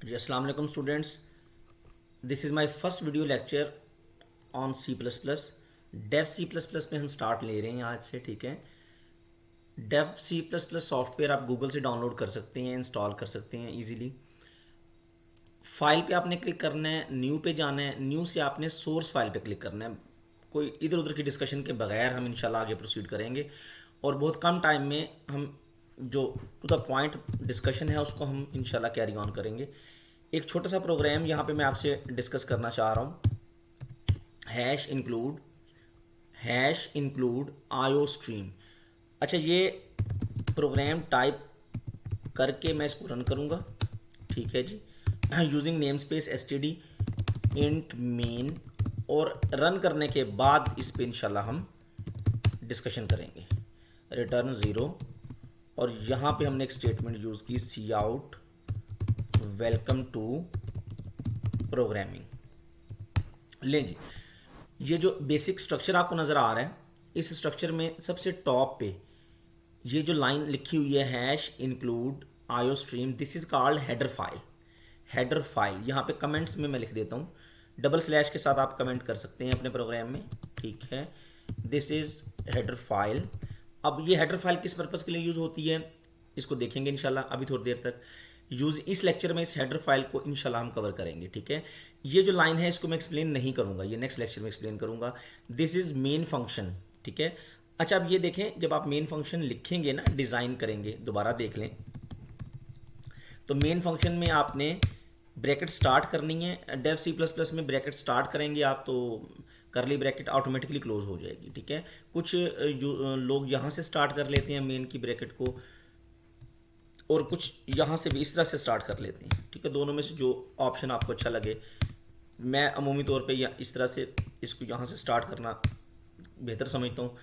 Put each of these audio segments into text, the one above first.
जी अस्सलाम वालेकुम students, this is my first video lecture on C plus plus. Dev C plus plus में हम start ले रहे हैं आज से। ठीक है, Dev C plus plus software आप गूगल से डाउनलोड कर सकते हैं, इंस्टॉल कर सकते हैं इजीली। फाइल पे आपने क्लिक करना है, न्यू पे जाना है, न्यू से आपने सोर्स फाइल पे क्लिक करना है। कोई इधर उधर की डिस्कशन के बगैर हम इंशाल्लाह आगे प्रोसीड करेंगे और बहुत कम टाइम में हम जो टू द पॉइंट डिस्कशन है उसको हम इंशाल्लाह कैरी ऑन करेंगे। एक छोटा सा प्रोग्राम यहाँ पे मैं आपसे डिस्कस करना चाह रहा हूँ। हैश इंक्लूड आयो स्ट्रीम। अच्छा, ये प्रोग्राम टाइप करके मैं इसको रन करूँगा। ठीक है जी, using namespace std int main, और रन करने के बाद इस पे इंशाल्लाह हम डिस्कशन करेंगे। रिटर्न ज़ीरो, और यहाँ पे हमने एक स्टेटमेंट यूज़ की, C out welcome to programming. लें जी, ये जो बेसिक स्ट्रक्चर आपको नज़र आ रहा है, इस स्ट्रक्चर में सबसे टॉप पे ये जो लाइन लिखी हुई है हैश इंक्लूड आयो stream, this is called header file. Header file यहाँ पे कमेंट्स में मैं लिख देता हूँ, डबल स्लैश के साथ आप कमेंट कर सकते हैं अपने प्रोग्राम में। ठीक है, दिस इज़ हेडर फाइल। अब ये हेडर फाइल किस पर्पज़ के लिए यूज़ होती है इसको देखेंगे इंशाल्लाह अभी थोड़ी देर तक। यूज़ इस लेक्चर में इस हेडर फाइल को इंशाल्लाह हम कवर करेंगे। ठीक है, ये जो लाइन है इसको मैं एक्सप्लेन नहीं करूँगा, ये नेक्स्ट लेक्चर में एक्सप्लेन करूँगा। This is main function. ठीक है, अच्छा अब ये देखें, जब आप मेन फंक्शन लिखेंगे ना, डिज़ाइन करेंगे, दोबारा देख लें तो मेन फंक्शन में आपने ब्रैकेट स्टार्ट करनी है। डेव सी प्लस प्लस में ब्रैकेट स्टार्ट करेंगे आप तो करली ब्रैकेट ऑटोमेटिकली क्लोज हो जाएगी। ठीक है, कुछ जो लोग यहाँ से स्टार्ट कर लेते हैं मेन की ब्रैकेट को, और कुछ यहाँ से भी इस तरह से स्टार्ट कर लेते हैं। ठीक है, दोनों में से जो ऑप्शन आपको अच्छा लगे। मैं अमूमी तौर पे या इस तरह से इसको यहाँ से स्टार्ट करना बेहतर समझता हूँ,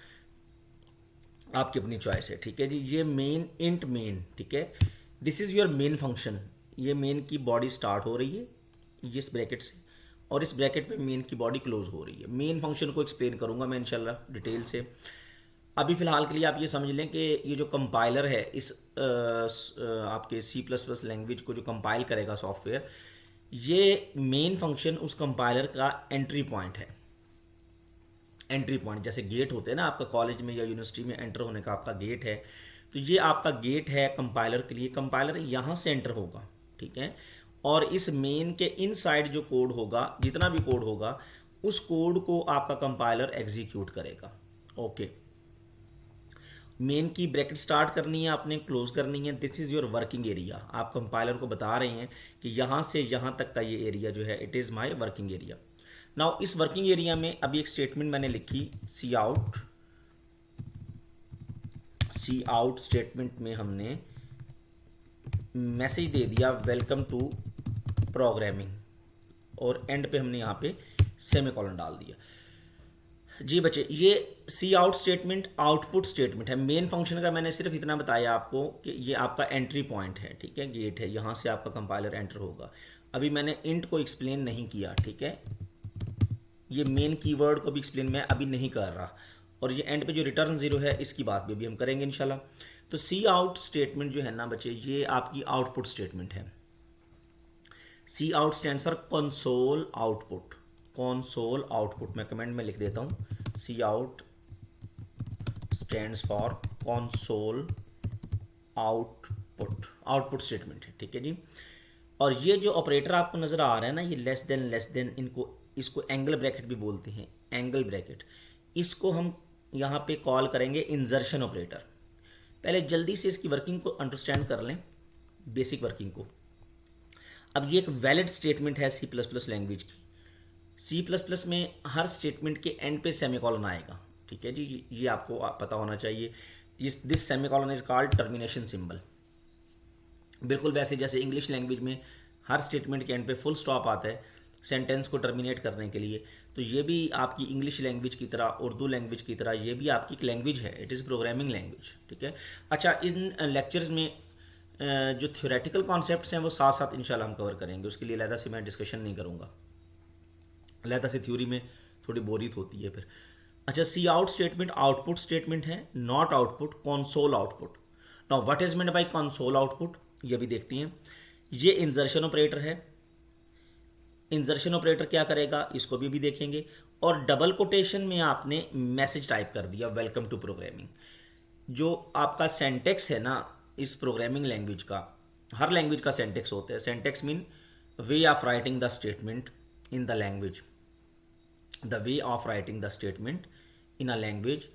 आपकी अपनी चॉइस है। ठीक है जी, ये मेन इंट मेन। ठीक है, this is your main function. ये मेन की बॉडी स्टार्ट हो रही है ये इस ब्रैकेट से, और इस ब्रैकेट में मेन की बॉडी क्लोज हो रही है। मेन फंक्शन को एक्सप्लेन करूँगा मैं इंशाल्लाह डिटेल से। अभी फ़िलहाल के लिए आप ये समझ लें कि ये जो कंपाइलर है इस आपके सी प्लस प्लस लैंग्वेज को जो कंपाइल करेगा सॉफ्टवेयर, ये मेन फंक्शन उस कंपाइलर का एंट्री पॉइंट है। एंट्री पॉइंट जैसे गेट होते हैं ना आपका कॉलेज में या यूनिवर्सिटी में एंटर होने का आपका गेट है, तो ये आपका गेट है कंपाइलर के लिए। कंपाइलर यहाँ से एंटर होगा। ठीक है, और इस मेन के इनसाइड जो कोड होगा, जितना भी कोड होगा, उस कोड को आपका कंपाइलर एग्जीक्यूट करेगा। ओके, मेन की ब्रैकेट स्टार्ट करनी है आपने, क्लोज करनी है। This is your working area. आप कंपाइलर को बता रहे हैं कि यहाँ से यहाँ तक का ये एरिया जो है, it is my working area. Now इस वर्किंग एरिया में अभी एक स्टेटमेंट मैंने लिखी, सी आउट स्टेटमेंट में हमने मैसेज दे दिया वेलकम टू प्रोग्रामिंग, और एंड पे हमने यहाँ पे सेमीकोलन डाल दिया। जी बच्चे, ये सी आउट स्टेटमेंट आउटपुट स्टेटमेंट है। मेन फंक्शन का मैंने सिर्फ इतना बताया आपको कि ये आपका एंट्री पॉइंट है। ठीक है, गेट है, यहाँ से आपका कंपाइलर एंटर होगा। अभी मैंने इंट को एक्सप्लेन नहीं किया। ठीक है, ये मेन कीवर्ड को भी एक्सप्लेन मैं अभी नहीं कर रहा, और ये एंड पे जो रिटर्न ज़ीरो है इसकी बात भी अभी हम करेंगे इंशाल्लाह। तो सी आउट स्टेटमेंट जो है ना बच्चे, ये आपकी आउटपुट स्टेटमेंट है। C out stands for console output. Console output मैं कमेंट में लिख देता हूँ, C out stands for console output. Output statement है। ठीक है जी, और ये जो ऑपरेटर आपको नज़र आ रहा है ना, ये लेस देन, इनको इसको एंगल ब्रैकेट भी बोलते हैं, एंगल ब्रैकेट। इसको हम यहाँ पे कॉल करेंगे इंजर्शन ऑपरेटर। पहले जल्दी से इसकी वर्किंग को अंडरस्टैंड कर लें, बेसिक वर्किंग को। अब ये एक वैलिड स्टेटमेंट है सी प्लस प्लस लैंग्वेज की। सी प्लस प्लस में हर स्टेटमेंट के एंड पे सेमीकोलन आएगा। ठीक है जी, ये आपको पता होना चाहिए। This semicolon is called termination symbol. बिल्कुल वैसे जैसे इंग्लिश लैंग्वेज में हर स्टेटमेंट के एंड पे फुल स्टॉप आता है सेंटेंस को टर्मिनेट करने के लिए, तो ये भी आपकी इंग्लिश लैंग्वेज की तरह, उर्दू लैंग्वेज की तरह, ये भी आपकी एक लैंग्वेज है। It is programming language. ठीक है, अच्छा इन लेक्चर्स में जो थ्योरेटिकल कॉन्सेप्ट्स हैं वो साथ साथ इंशाल्लाह हम कवर करेंगे। उसके लिए अलहदा से मैं डिस्कशन नहीं करूँगा, अलहदा से थ्योरी में थोड़ी बोरियत होती है फिर। अच्छा, सी आउट स्टेटमेंट आउटपुट स्टेटमेंट है, not output, console output. Now what is meant by console output, ये भी देखती हैं। ये इंजर्शन ऑपरेटर है। इंजर्शन ऑपरेटर क्या करेगा इसको भी देखेंगे। और डबल कोटेशन में आपने मैसेज टाइप कर दिया वेलकम टू प्रोग्रामिंग। जो आपका सेंटेक्स है ना इस प्रोग्रामिंग लैंग्वेज का, हर लैंग्वेज का सेंटेक्स होता है। Syntax mean way of writing the statement in the language, the way of writing the statement in a language,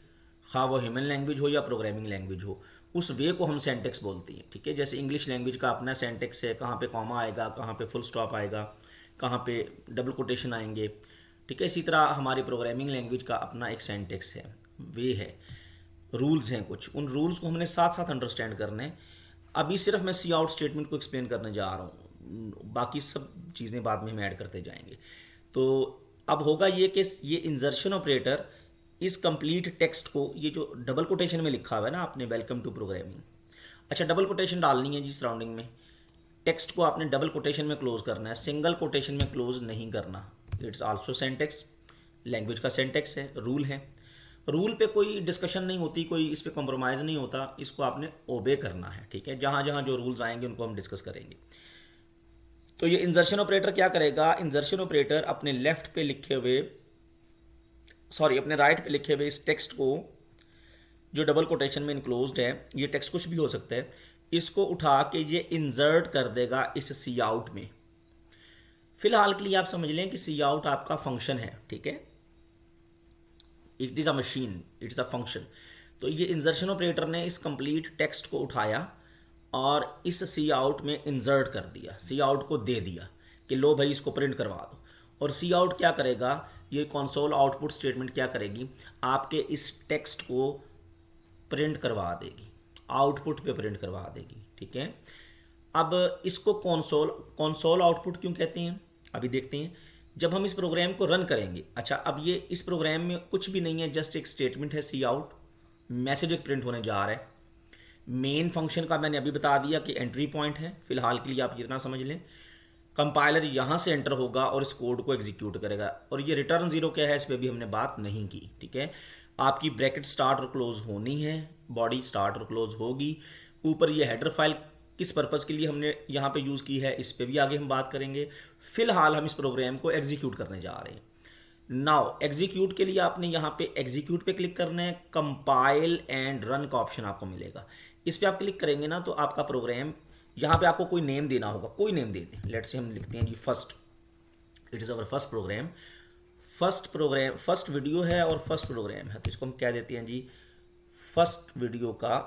खा वो ह्यूमन लैंग्वेज हो या प्रोग्रामिंग लैंग्वेज हो, उस वे को हम सेंटेक्स बोलते हैं। ठीक है, जैसे इंग्लिश लैंग्वेज का अपना सेंटेक्स है, कहाँ पे कॉमा आएगा, कहाँ पे फुल स्टॉप आएगा, कहाँ पे डबल कोटेशन आएंगे। ठीक है, इसी तरह हमारी प्रोग्रामिंग लैंग्वेज का अपना एक सेंटेक्स है, वे है, रूल्स हैं कुछ। उन रूल्स को हमने साथ साथ अंडरस्टैंड करने हैं। अभी सिर्फ मैं सी आउट स्टेटमेंट को एक्सप्लेन करने जा रहा हूँ, बाकी सब चीज़ें बाद में हम ऐड करते जाएंगे। तो अब होगा ये कि ये इंजर्शन ऑपरेटर इस कंप्लीट टेक्स्ट को, ये जो डबल कोटेशन में लिखा हुआ है ना आपने वेलकम टू प्रोग्रामिंग, अच्छा डबल कोटेशन डालनी है जी सराउंडिंग में, टेक्स्ट को आपने डबल कोटेशन में क्लोज करना है, सिंगल कोटेशन में क्लोज नहीं करना। इट्स आल्सो सेंटेक्स, लैंग्वेज का सेंटेक्स है, रूल है। रूल पे कोई डिस्कशन नहीं होती, कोई इस पे कॉम्प्रोमाइज़ नहीं होता, इसको आपने ओबे करना है। ठीक है, जहाँ जहाँ जो रूल्स आएंगे उनको हम डिस्कस करेंगे। तो ये इंजर्शन ऑपरेटर क्या करेगा, इंजर्शन ऑपरेटर अपने लेफ्ट पे लिखे हुए, सॉरी अपने राइट पे लिखे हुए इस टेक्स्ट को जो डबल कोटेशन में इनक्लोज्ड है, ये टेक्स्ट कुछ भी हो सकता है, इसको उठा के ये इंसर्ट कर देगा इस सी आउट में। फिलहाल के लिए आप समझ लें कि सी आउट आपका फंक्शन है। ठीक है, it is a machine, it is a function. तो ये इंजर्शन ऑपरेटर ने इस कंप्लीट टेक्स्ट को उठाया और इस सी आउट में इंसर्ट कर दिया, सी आउट को दे दिया कि लो भाई इसको प्रिंट करवा दो। और सी आउट क्या करेगा, ये कंसोल आउटपुट स्टेटमेंट क्या करेगी, आपके इस टेक्स्ट को प्रिंट करवा देगी, आउटपुट पे प्रिंट करवा देगी। ठीक है, अब इसको कंसोल आउटपुट क्यों कहते हैं अभी देखते हैं जब हम इस प्रोग्राम को रन करेंगे। अच्छा, अब ये इस प्रोग्राम में कुछ भी नहीं है, जस्ट एक स्टेटमेंट है सी आउट, मैसेज एक प्रिंट होने जा रहा है। मेन फंक्शन का मैंने अभी बता दिया कि एंट्री पॉइंट है, फिलहाल के लिए आप इतना समझ लें। कंपाइलर यहाँ से एंटर होगा और इस कोड को एग्जीक्यूट करेगा। और ये रिटर्न जीरो क्या है इस पर भी हमने बात नहीं की। ठीक है, आपकी ब्रैकेट स्टार्ट और क्लोज होनी है, बॉडी स्टार्ट और क्लोज होगी। ऊपर ये हेडर फाइल किस पर्पज़ के लिए हमने यहाँ पे यूज़ की है इस पर भी आगे हम बात करेंगे। फिलहाल हम इस प्रोग्राम को एग्जीक्यूट करने जा रहे हैं। नाउ एग्जीक्यूट के लिए आपने यहाँ पे एग्जीक्यूट पे क्लिक करना है, कंपाइल एंड रन का ऑप्शन आपको मिलेगा। इस पर आप क्लिक करेंगे ना तो आपका प्रोग्राम, यहाँ पे आपको कोई नेम देना होगा, कोई नेम दे दें। लेट्स से हम लिखते हैं जी first, it is our first program. First video है और फर्स्ट प्रोग्राम है, तो इसको हम क्या देते हैं जी, फर्स्ट वीडियो का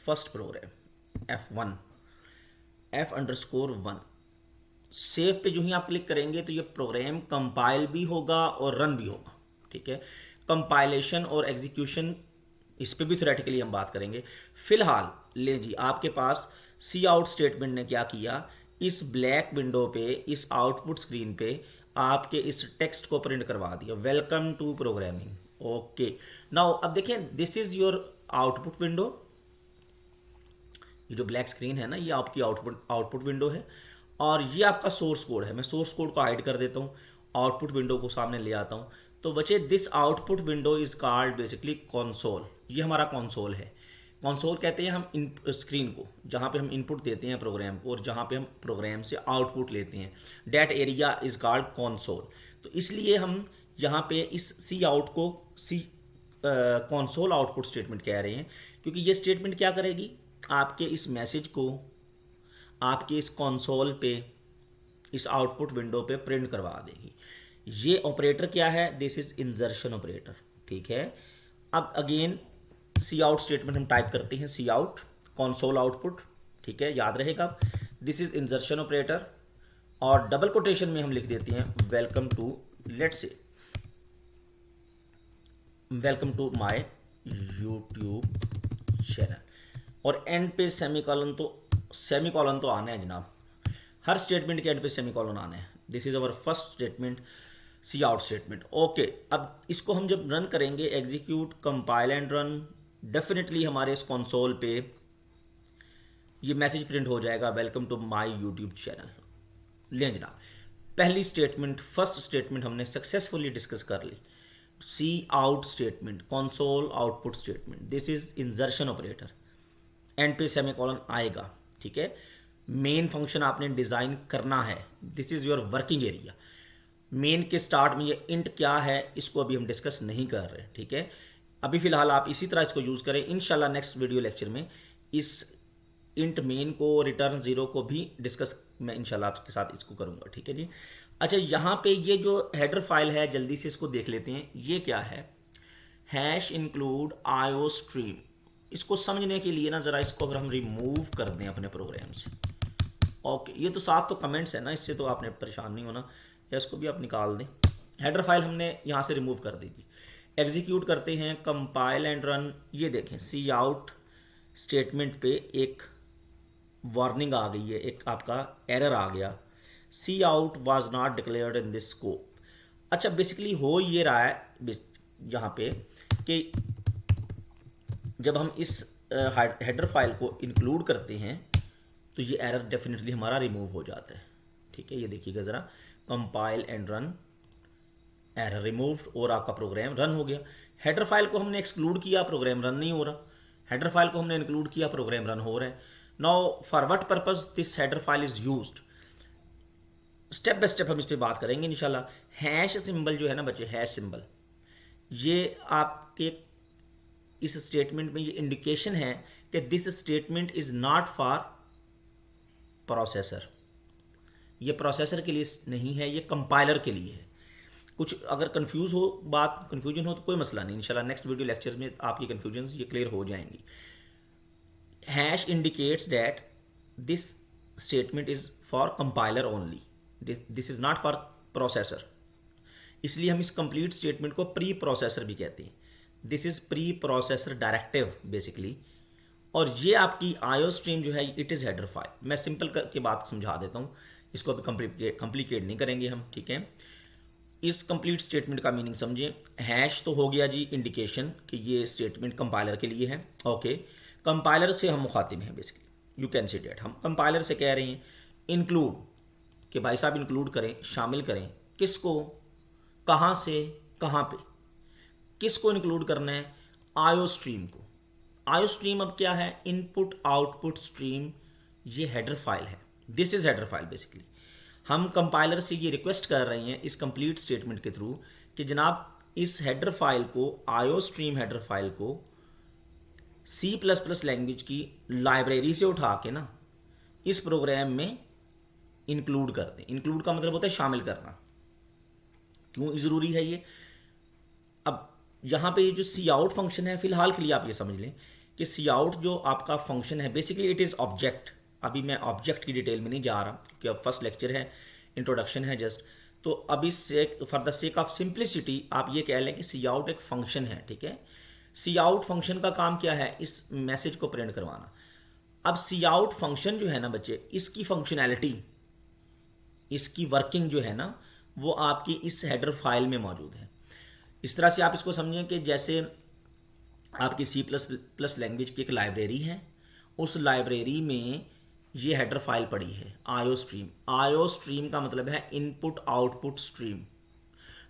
first program F1, F_1। Save पे जो ही आप क्लिक करेंगे तो ये प्रोग्राम कंपाइल भी होगा और रन भी होगा। ठीक है, कंपाइलेशन और एग्जीक्यूशन इस पे भी थ्योरेटिकली हम बात करेंगे। फिलहाल ले जी, आपके पास सी आउट स्टेटमेंट ने क्या किया, इस ब्लैक विंडो पे, इस आउटपुट स्क्रीन पे आपके इस टेक्स्ट को प्रिंट करवा दिया, welcome to programming. Okay, now अब देखें, this is your output window. ये जो ब्लैक स्क्रीन है ना, ये आपकी आउटपुट विंडो है और ये आपका सोर्स कोड है। मैं सोर्स कोड को हाइड कर देता हूँ, आउटपुट विंडो को सामने ले आता हूँ। तो बच्चे, this output window is called basically console. ये हमारा कंसोल है। कंसोल कहते हैं हम इन स्क्रीन को, जहाँ पे हम इनपुट देते हैं प्रोग्राम को और जहाँ पे हम प्रोग्राम से आउटपुट लेते हैं, that area is called console. तो इसलिए हम यहाँ पे इस सी आउट को कंसोल आउटपुट स्टेटमेंट कह रहे हैं, क्योंकि ये स्टेटमेंट क्या करेगी, आपके इस मैसेज को आपके इस कंसोल पे, इस आउटपुट विंडो पे प्रिंट करवा देगी। ये ऑपरेटर क्या है, दिस इज इंजर्शन ऑपरेटर। ठीक है, अब अगेन सी आउट स्टेटमेंट हम टाइप करते हैं, सी आउट कंसोल आउटपुट। ठीक है, याद रहेगा, दिस इज इंजर्शन ऑपरेटर और डबल कोटेशन में हम लिख देते हैं welcome to, let's say welcome to my YouTube channel. और एंड पे सेमीकॉलन तो आना है जनाब, हर स्टेटमेंट के एंड पे सेमीकॉलन आना है। This is our first statement, C out statement. Okay, अब इसको हम जब रन करेंगे, execute, compile and run, definitely हमारे इस कंसोल पे ये मैसेज प्रिंट हो जाएगा, welcome to my YouTube channel. लें जनाब, पहली स्टेटमेंट, फर्स्ट स्टेटमेंट हमने सक्सेसफुली डिस्कस कर ली। C out statement, console output statement, this is insertion operator, end पे सेमीकॉलन आएगा। ठीक है, मेन फंक्शन आपने डिज़ाइन करना है, this is your working area. Main के स्टार्ट में ये इंट क्या है इसको अभी हम डिस्कस नहीं कर रहे, ठीक है। अभी फ़िलहाल आप इसी तरह इसको यूज़ करें। इंशाल्लाह नेक्स्ट वीडियो लेक्चर में इस इंट मेन को, रिटर्न ज़ीरो को भी डिस्कस मैं इंशाल्लाह आपके साथ इसको करूँगा, ठीक है जी। अच्छा, यहाँ पे ये जो हेडर फाइल है जल्दी से इसको देख लेते हैं, ये क्या है, हैश इंक्लूड आयो स्ट्रीम। इसको समझने के लिए ना ज़रा इसको अगर हम रिमूव कर दें अपने प्रोग्राम से, ओके, ये तो साथ तो कमेंट्स है ना, इससे तो आपने परेशान नहीं होना, या इसको भी आप निकाल दें। हेडर फाइल हमने यहाँ से रिमूव कर दी थी। एग्जीक्यूट करते हैं, कंपाइल एंड रन। ये देखें सी आउट स्टेटमेंट पे एक वार्निंग आ गई है, एक आपका एरर आ गया, C out was not declared in this scope. अच्छा, बेसिकली हो ये रहा है यहाँ पे कि जब हम इस हेडर फाइल को इंक्लूड करते हैं तो ये एरर डेफिनेटली हमारा रिमूव हो जाता है, ठीक है। ये देखिएगा ज़रा, compile and run, error removed, और आपका प्रोग्राम रन हो गया। हेडर फाइल को हमने एक्सक्लूड किया, प्रोग्राम रन नहीं हो रहा। हेडर फाइल को हमने इंक्लूड किया, प्रोग्राम रन हो रहा है। Now for what purpose this header file is used, step by step हम इस पर बात करेंगे इंशाल्लाह। हैश सिंबल जो है ना बच्चे, हैश सिंबल, ये आपके इस स्टेटमेंट में ये इंडिकेशन है कि this statement is not for processor. ये प्रोसेसर के लिए नहीं है, ये कंपाइलर के लिए है। कुछ अगर कंफ्यूज हो बात, कंफ्यूजन हो तो कोई मसला नहीं, इंशाल्लाह नेक्स्ट वीडियो लेक्चर्स में आपकी कंफ्यूजन ये क्लियर हो जाएंगी। Hash indicates that this statement is for compiler only, this is not for processor. इसलिए हम इस कंप्लीट स्टेटमेंट को प्री प्रोसेसर भी कहते हैं। This is pre processor directive basically. और ये आपकी आयो स्ट्रीम जो है, इट इज़ हेडर फाइल। मैं सिंपल करके बात समझा देता हूँ, इसको अभी कम्प्लीकेट नहीं करेंगे हम, ठीक है। इस कंप्लीट स्टेटमेंट का मीनिंग समझिए। हैश तो हो गया जी इंडिकेशन कि ये स्टेटमेंट कंपाइलर के लिए है, ओके। कंपाइलर से हम मुखातिब हैं basically, you can see that, हम कंपाइलर से कह रहे हैं इंक्लूड, कि भाई साहब इंक्लूड करें, शामिल करें, किसको, कहाँ से कहाँ पे, किसको इंक्लूड करना है, आयो स्ट्रीम को। आयो स्ट्रीम अब क्या है, इनपुट आउटपुट स्ट्रीम, ये हेडर फाइल है, this is header file basically. हम कंपाइलर से ये रिक्वेस्ट कर रहे हैं इस कंप्लीट स्टेटमेंट के थ्रू कि जनाब इस हेडर फाइल को, आयो स्ट्रीम हेडर फाइल को C++ लैंग्वेज की लाइब्रेरी से उठा के ना इस प्रोग्राम में इंक्लूड कर दें। इंक्लूड का मतलब होता है शामिल करना। क्यों ज़रूरी है ये? अब यहाँ पे ये जो सी आउट फंक्शन है, फिलहाल के लिए आप ये समझ लें कि सी आउट जो आपका फंक्शन है बेसिकली इट इज़ ऑब्जेक्ट। अभी मैं ऑब्जेक्ट की डिटेल में नहीं जा रहा क्योंकि अब फर्स्ट लेक्चर है, इंट्रोडक्शन है जस्ट। तो अब इस for the sake of simplicity आप ये कह लें कि सी आउट एक फंक्शन है, ठीक है। सी आउट फंक्शन का काम क्या है, इस मैसेज को प्रिंट करवाना। अब सी आउट फंक्शन जो है ना बच्चे, इसकी फंक्शनैलिटी, इसकी वर्किंग जो है ना वो आपकी इस हेडर फाइल में मौजूद है। इस तरह से आप इसको समझें कि जैसे आपकी C++ लैंग्वेज की एक लाइब्रेरी है, उस लाइब्रेरी में ये हेडर फाइल पड़ी है आयो स्ट्रीम। आयो स्ट्रीम का मतलब है input output stream.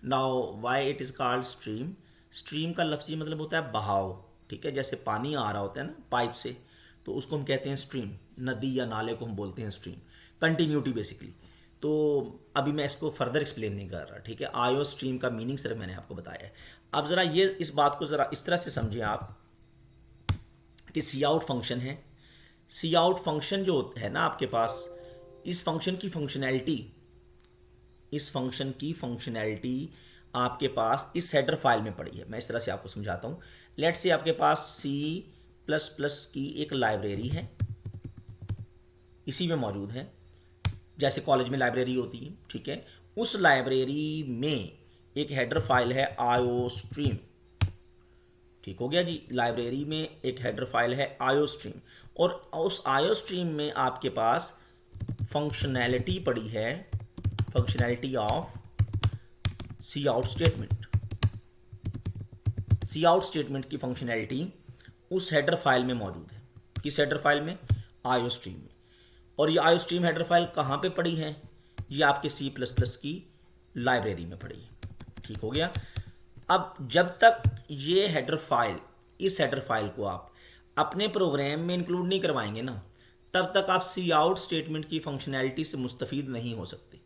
Now why it is called stream, stream का लफ्ज़ी मतलब होता है बहाव, ठीक है। जैसे पानी आ रहा होता है ना पाइप से, तो उसको हम कहते हैं स्ट्रीम, नदी या नाले को हम बोलते हैं स्ट्रीम, कंटिन्यूटी बेसिकली। तो अभी मैं इसको फर्दर एक्सप्लेन नहीं कर रहा, ठीक है। आयो स्ट्रीम का मीनिंग सिर्फ मैंने आपको बताया है। अब ज़रा ये इस बात को ज़रा इस तरह से समझिए आप कि सी आउट फंक्शन है। सी आउट फंक्शन जो है ना आपके पास, इस फंक्शन की फंक्शनैलिटी, इस फंक्शन की फंक्शनैलिटी आपके पास इस हेडर फाइल में पड़ी है। मैं इस तरह से आपको समझाता हूँ। लेट्स से आपके पास C++ की एक लाइब्रेरी है, इसी में मौजूद है, जैसे कॉलेज में लाइब्रेरी होती है, ठीक है। उस लाइब्रेरी में एक हेडर फाइल है आयो स्ट्रीम, ठीक हो गया जी। लाइब्रेरी में एक हेडर फाइल है आयो स्ट्रीम, और उस आयो स्ट्रीम में आपके पास फंक्शनैलिटी पड़ी है, functionality of C out statement. C out statement की फंक्शनैलिटी उस हेडर फाइल में मौजूद है। किस हेडर फाइल में? आयो स्ट्रीम में। और ये आयो स्ट्रीम हेडर फाइल कहाँ पे पड़ी है? ये आपके C++ की लाइब्रेरी में पड़ी है, ठीक हो गया। अब जब तक ये हेडर फाइल, इस हेडर फाइल को आप अपने प्रोग्राम में इंक्लूड नहीं करवाएंगे ना, तब तक आप सी आउट स्टेटमेंट की फंक्शनैलिटी से मुस्तफ़ीद नहीं हो सकते।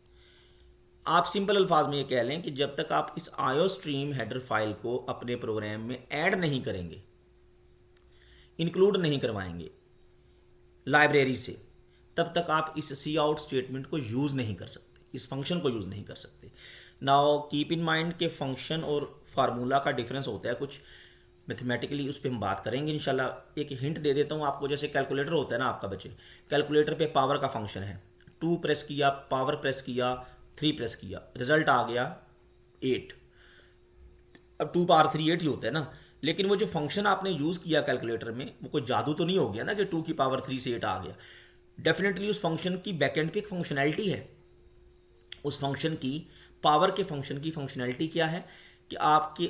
आप सिंपल अल्फाज में ये कह लें कि जब तक आप इस आयो स्ट्रीम हेडर फाइल को अपने प्रोग्राम में ऐड नहीं करेंगे, इंक्लूड नहीं करवाएंगे लाइब्रेरी से, तब तक आप इस सी आउट स्टेटमेंट को यूज़ नहीं कर सकते, इस फंक्शन को यूज़ नहीं कर सकते। नाउ कीप इन माइंड के फंक्शन और फार्मूला का डिफरेंस होता है कुछ मैथमेटिकली, उस पर हम बात करेंगे इंशाल्लाह। एक हिंट दे देता हूँ आपको, जैसे कैलकुलेटर होता है ना आपका बच्चे, कैलकुलेटर पे पावर का फंक्शन है, 2 प्रेस किया, पावर प्रेस किया, 3 प्रेस किया, रिजल्ट आ गया 8। अब 2 पावर 3 8 ही होता है ना, लेकिन वो जो फंक्शन आपने यूज़ किया कैलकुलेटर में, वो कोई जादू तो नहीं हो गया ना कि 2 की पावर 3 से 8 आ गया। डेफिनेटली उस फंक्शन की बैकएंड पे एक फंक्शनैलिटी है। उस फंक्शन की पावर के फंक्शन की फंक्शनैलिटी क्या है कि आपके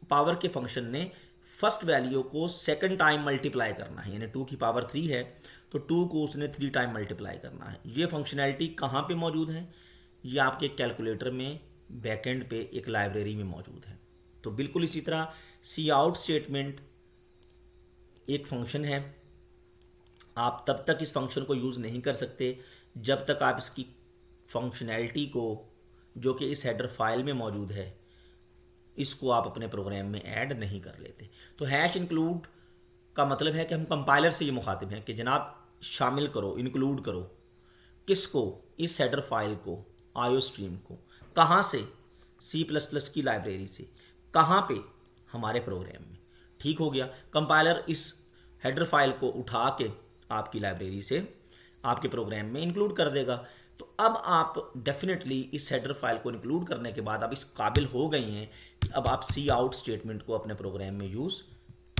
पावर के फंक्शन ने फर्स्ट वैल्यू को सेकंड टाइम मल्टीप्लाई करना है, यानी 2 की पावर 3 है तो 2 को उसने 3 टाइम मल्टीप्लाई करना है। ये फंक्शनैलिटी कहाँ पे मौजूद है? ये आपके कैलकुलेटर में बैकएंड पे एक लाइब्रेरी में मौजूद है। तो बिल्कुल इसी तरह सी आउट स्टेटमेंट एक फंक्शन है, आप तब तक इस फंक्शन को यूज़ नहीं कर सकते जब तक आप इसकी फंक्शनैलिटी को, जो कि इस हेडर फाइल में मौजूद है, इसको आप अपने प्रोग्राम में ऐड नहीं कर लेते। तो हैश इंक्लूड का मतलब है कि हम कंपाइलर से ये मुखातिब हैं कि जनाब शामिल करो, इंक्लूड करो, किसको? इस हेडर फाइल को, आयो स्ट्रीम को। कहाँ से? C++ की लाइब्रेरी से। कहाँ पे? हमारे प्रोग्राम में। ठीक हो गया। कंपाइलर इस हेडर फाइल को उठा के आपकी लाइब्रेरी से आपके प्रोग्राम में इंक्लूड कर देगा। तो अब आप डेफिनेटली इस हेडर फाइल को इंक्लूड करने के बाद आप इस काबिल हो गए हैं कि अब आप सी आउट स्टेटमेंट को अपने प्रोग्राम में यूज़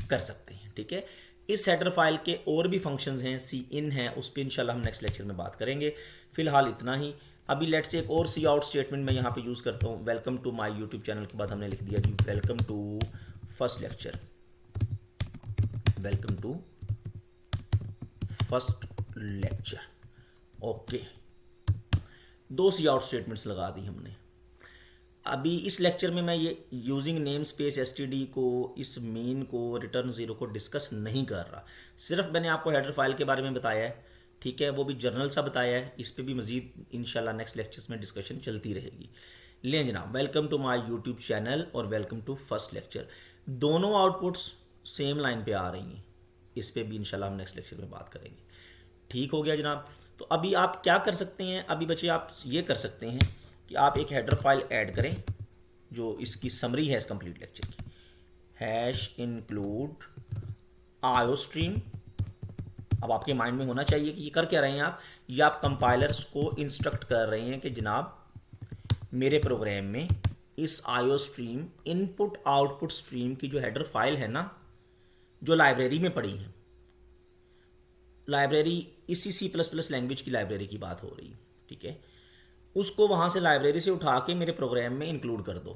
कर सकते हैं। ठीक है, इस हेडर फाइल के और भी फंक्शंस हैं, सी इन है, उस पर इंशाल्लाह हम नेक्स्ट लेक्चर में बात करेंगे। फिलहाल इतना ही। अभी लेट्स से एक और सी आउट स्टेटमेंट मैं यहाँ पे यूज़ करता हूँ। Welcome to my YouTube channel के बाद हमने लिख दिया जी welcome to first lecture, welcome to first lecture. Okay, 2 C out statements लगा दी हमने। अभी इस लेक्चर में मैं ये यूजिंग नेम स्पेस एसटीडी को, इस मेन को, रिटर्न 0 को डिस्कस नहीं कर रहा। सिर्फ मैंने आपको हेडर फाइल के बारे में बताया है, ठीक है, वो भी जर्नल सा बताया है। इस पे भी मजीद इंशाल्लाह नेक्स्ट लेक्चर्स में डिस्कशन चलती रहेगी। लें जनाब, welcome to my YouTube channel और वेलकम टू फर्स्ट लेक्चर, दोनों आउटपुट्स सेम लाइन पे आ रही हैं। इस पे भी इंशाल्लाह हम नेक्स्ट लेक्चर में बात करेंगे। ठीक हो गया जनाब। तो अभी आप क्या कर सकते हैं? अभी बच्चे आप ये कर सकते हैं कि आप एक हेडर फाइल ऐड करें जो इसकी समरी है इस कंप्लीट लेक्चर की, हैश इंक्लूड आयो स्ट्रीम। अब आपके माइंड में होना चाहिए कि ये कर क्या रहे हैं आप? ये आप कंपाइलर्स को इंस्ट्रक्ट कर रहे हैं कि जनाब मेरे प्रोग्राम में इस आयो स्ट्रीम इनपुट आउटपुट स्ट्रीम की जो हेडर फाइल है ना, जो लाइब्रेरी में पड़ी है, लाइब्रेरी इसी C++ लैंग्वेज की लाइब्रेरी की बात हो रही है, ठीक है, उसको वहाँ से लाइब्रेरी से उठा के मेरे प्रोग्राम में इंक्लूड कर दो,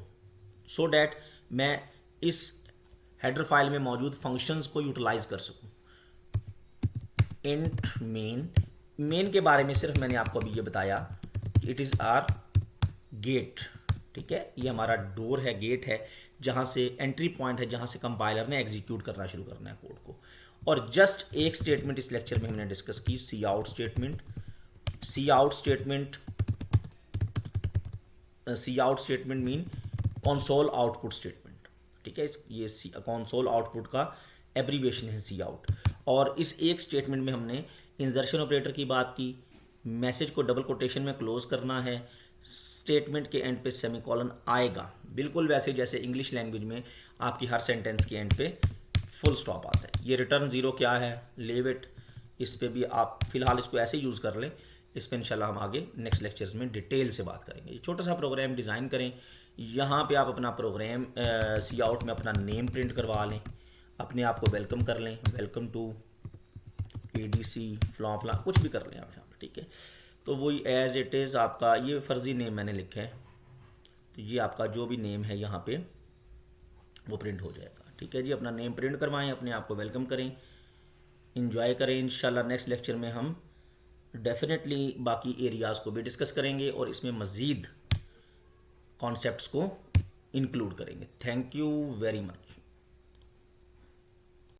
सो डैट मैं इस हेडर फाइल में मौजूद फंक्शंस को यूटिलाइज कर सकूँ। इंट मेन, मेन के बारे में सिर्फ मैंने आपको अभी ये बताया कि इट इज़ आर गेट, ठीक है, ये हमारा डोर है, गेट है, जहाँ से एंट्री पॉइंट है, जहाँ से कंपाइलर ने एग्जीक्यूट करना शुरू करना है कोड को। और जस्ट एक स्टेटमेंट इस लेक्चर में हमने डिस्कस की, C out statement. C out statement, C out statement mean console output statement, ठीक है, ये कंसोल आउटपुट का एब्रीविएशन है सी आउट। और इस एक स्टेटमेंट में हमने इंजर्शन ऑपरेटर की बात की, मैसेज को डबल कोटेशन में क्लोज करना है, स्टेटमेंट के एंड पे सेमीकोलन आएगा, बिल्कुल वैसे जैसे इंग्लिश लैंग्वेज में आपकी हर सेंटेंस के एंड पे फुल स्टॉप आता है। ये रिटर्न 0 क्या है, लीव इट, इस पे भी आप फिलहाल इसको ऐसे यूज़ कर लें। इस पर इंशाल्लाह हम आगे नेक्स्ट लेक्चर्स में डिटेल से बात करेंगे। ये छोटा सा प्रोग्राम डिज़ाइन करें, यहाँ पे आप अपना प्रोग्राम सी आउट में अपना नेम प्रिंट करवा लें, अपने आप को वेलकम कर लें, वेलकम टू ADC फ्लॉ फ्ला, कुछ भी कर लें आप यहाँ पर, ठीक है। तो वही एज इट इज़ आपका ये फ़र्ज़ी नेम मैंने लिखा है, तो ये आपका जो भी नेम है यहाँ पे वो प्रिंट हो जाएगा, ठीक है जी। अपना नेम प्रिंट करवाएं, अपने आप को वेलकम करें, इंजॉय करें। इंशाल्लाह नेक्स्ट लेक्चर में हम डेफिनेटली बाकी एरियाज़ को भी डिस्कस करेंगे और इसमें मज़ीद कॉन्सेप्ट्स को इंक्लूड करेंगे। Thank you very much.